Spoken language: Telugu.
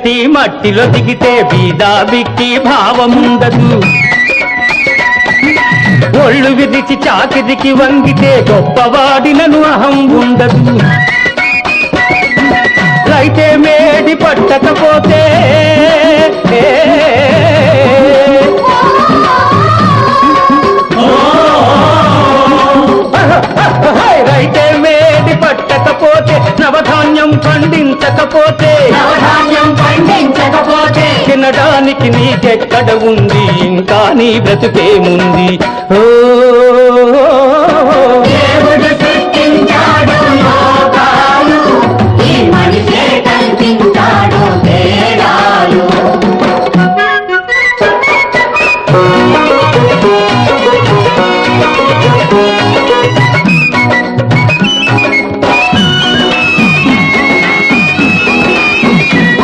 మట్టిలో దిగితే బీదా బిక్కి భావముండదు. ఒళ్ళు విదిచి చాకిరికి వంగితే గొప్పవాడినను అహం ఉండదు. రైతే మేడి పట్టకపోతే రైతే మేడి పట్టకపోతే నవధాన్యం పండించకపోతే తినడానికి నీకెక్కడ ఉంది ఇంకా నీ బ్రతుకేముంది. ఓ